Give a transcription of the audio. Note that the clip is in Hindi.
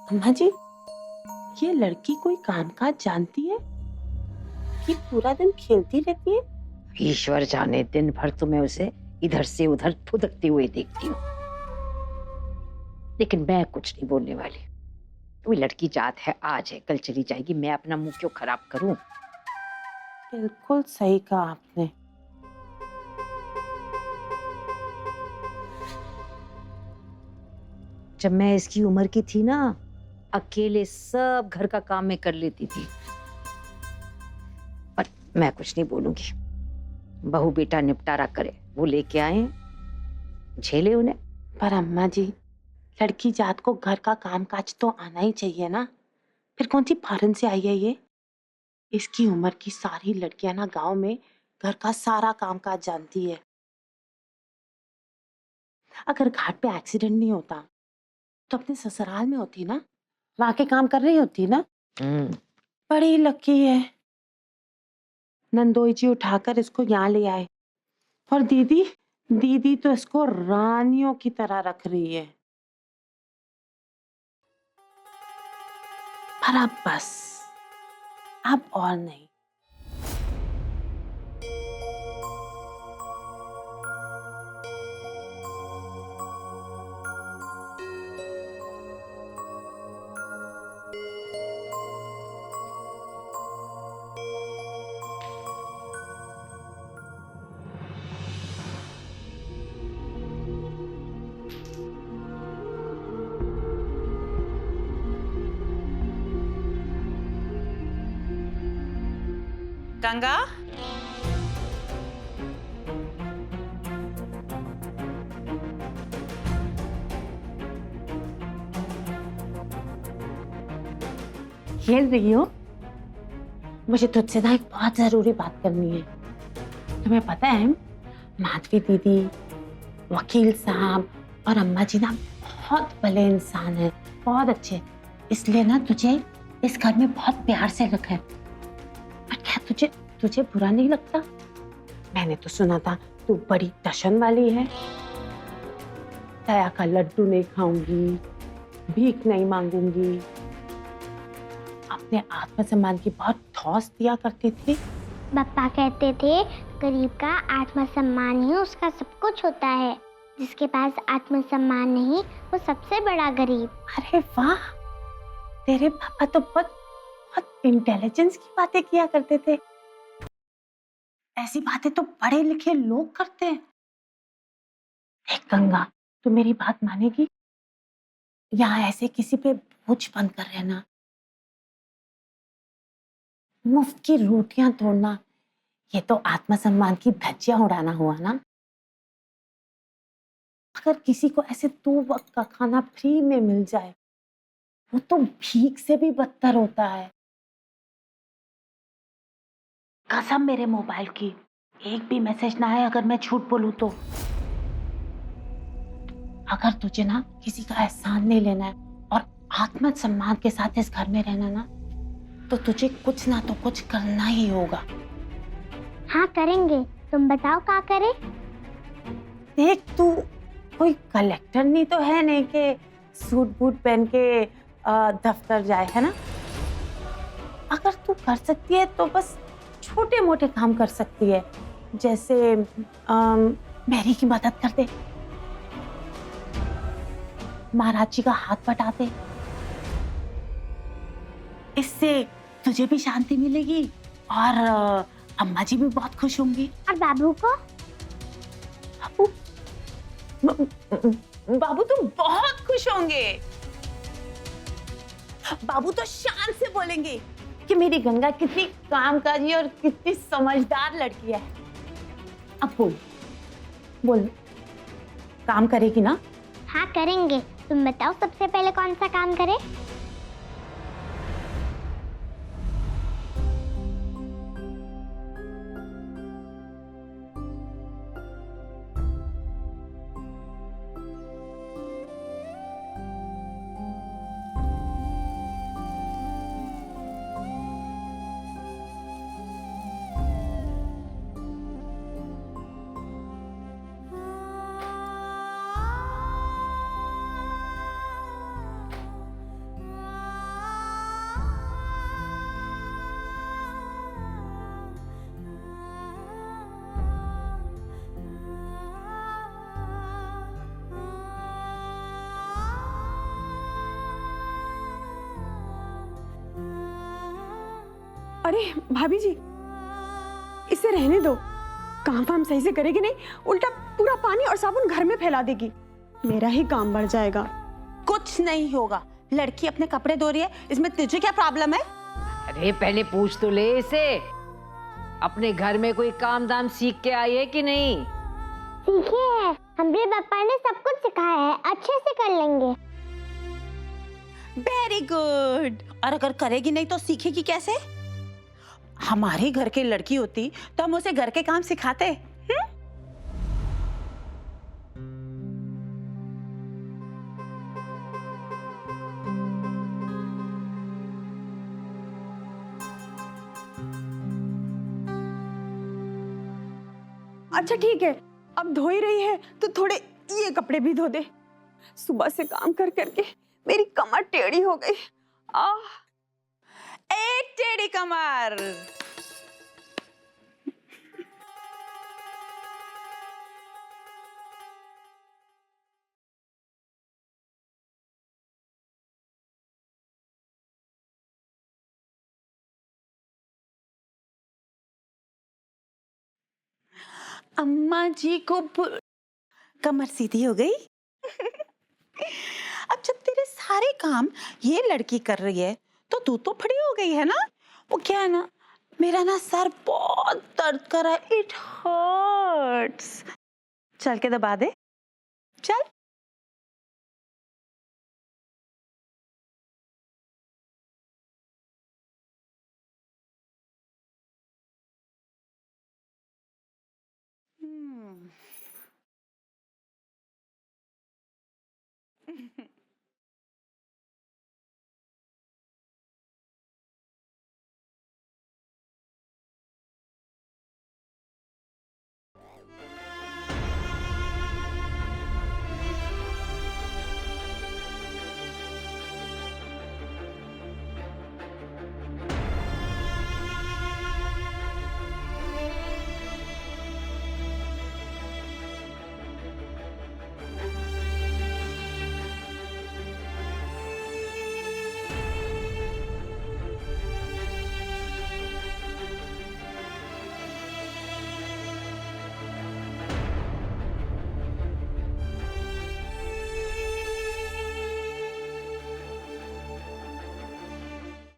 अम्मा जी, ये लड़की कोई काम काज जानती है कि पूरा दिन खेलती रहती है? ईश्वर जाने, दिन भर तो मैं उसे इधर से उधर फुदकती हुई देखती हूँ, लेकिन मैं कुछ नहीं बोलने वाली। कोई लड़की जात है, आज है कल चली जाएगी, मैं अपना मुंह क्यों खराब करूं? बिल्कुल सही कहा आपने। जब मैं इसकी उम्र की थी ना, अकेले सब घर का काम मैं कर लेती थी। पर मैं कुछ नहीं बोलूंगी। बहू बेटा निपटारा करे, वो लेके आए, झेले उन्हें। पर अम्मा जी, लड़की जात को घर का काम काज तो आना ही चाहिए ना। फिर कौन सी फॉरेन से आई है ये? इसकी उम्र की सारी लड़कियां ना गांव में घर का सारा काम काज जानती है। अगर घाट पे एक्सीडेंट नहीं होता तो अपने ससुराल में होती ना, वहां के काम कर रही होती ना। हम्म। बड़ी लकी है, नंदोई जी उठाकर इसको यहाँ ले आए। और दीदी, दीदी तो इसको रानियों की तरह रख रही है। पर अब बस, अब और नहीं। गंगा, खेल रही हो? मुझे तुझसे ना एक बहुत जरूरी बात करनी है। तुम्हें पता है, माधवी दीदी, वकील साहब और अम्मा जी ना बहुत भले इंसान है, बहुत अच्छे। इसलिए ना तुझे इस घर में बहुत प्यार से रखा है। पर क्या तुझे तुझे बुरा नहीं लगता? मैंने तो सुना था तू बड़ी टशन वाली है। दया का लड्डू नहीं खाऊंगी, भीख नहीं मांगूंगी, अपने आत्मसम्मान की बहुत धौंस दिया करती थी। पापा कहते थे गरीब का आत्मसम्मान ही उसका सब कुछ होता है। जिसके पास आत्मसम्मान नहीं वो सबसे बड़ा गरीब। अरे वाह, तेरे पापा तो बहुत बहुत इंटेलिजेंस की बातें किया करते थे। ऐसी बातें तो पढ़े लिखे लोग करते हैं। देख गंगा, तू मेरी बात मानेगी? यहाँ ऐसे किसी पे बोझ बनकर रहना, मुफ्त की रोटियां तोड़ना, ये तो आत्मसम्मान की धज्जियां उड़ाना हुआ ना। अगर किसी को ऐसे 2 वक्त का खाना फ्री में मिल जाए, वो तो भीख से भी बदतर होता है। कसम मेरे मोबाइल की, एक भी मैसेज ना आए अगर मैं झूठ बोलूं तो। अगर तुझे ना किसी का एहसान नहीं लेना है और आत्मसम्मान के साथ इस घर में रहना ना, तो तुझे कुछ ना तो कुछ करना ही होगा। हाँ करेंगे, तुम बताओ क्या करे। देख, तू कोई कलेक्टर नहीं तो है नहीं कि सूट बूट पहन के दफ्तर जाए, है ना? अगर तू कर सकती है तो बस छोटे मोटे काम कर सकती है, जैसे मैरी की मदद कर दे, महाराज जी का हाथ बटा दे। इससे तुझे भी शांति मिलेगी और अम्मा जी भी बहुत खुश होंगी। और बाबू को? बाबू, बाबू तो बहुत खुश होंगे। बाबू तो शान से बोलेंगे कि मेरी गंगा कितनी कामकाजी और कितनी समझदार लड़की है। अब बोल बोल, काम करेगी ना? हाँ करेंगे, तुम बताओ सबसे पहले कौन सा काम करे। अरे भाभी जी, इसे रहने दो। काम वाम सही से करेगी नहीं, उल्टा पूरा पानी और साबुन घर में फैला देगी। मेरा ही काम बढ़ जाएगा। कुछ नहीं होगा, लड़की अपने कपड़े धो रही है, इसमें तुझे क्या प्रॉब्लम है? अरे पहले पूछ तो ले इसे, अपने घर में कोई काम दाम सीख के आई है कि नहीं? सीखे है, हमारे पापा ने सब कुछ सिखाया है, अच्छे से कर लेंगे। Very good. और अगर करेगी नहीं तो सीखेगी कैसे? हमारे घर की लड़की होती तो हम उसे घर के काम सिखाते। अच्छा ठीक है, अब धो ही रही है तो थोड़े ये कपड़े भी धो दे। सुबह से काम कर करके मेरी कमर टेढ़ी हो गई। एक टेढ़ी कमर। अम्मा जी को कमर सीधी हो गई। अब जब तेरे सारे काम ये लड़की कर रही है तो तू तो फ्री हो गई है ना। वो क्या है ना, मेरा ना सर बहुत दर्द कर रहा है, इट हर्ट्स। चल के दबा दे, चल।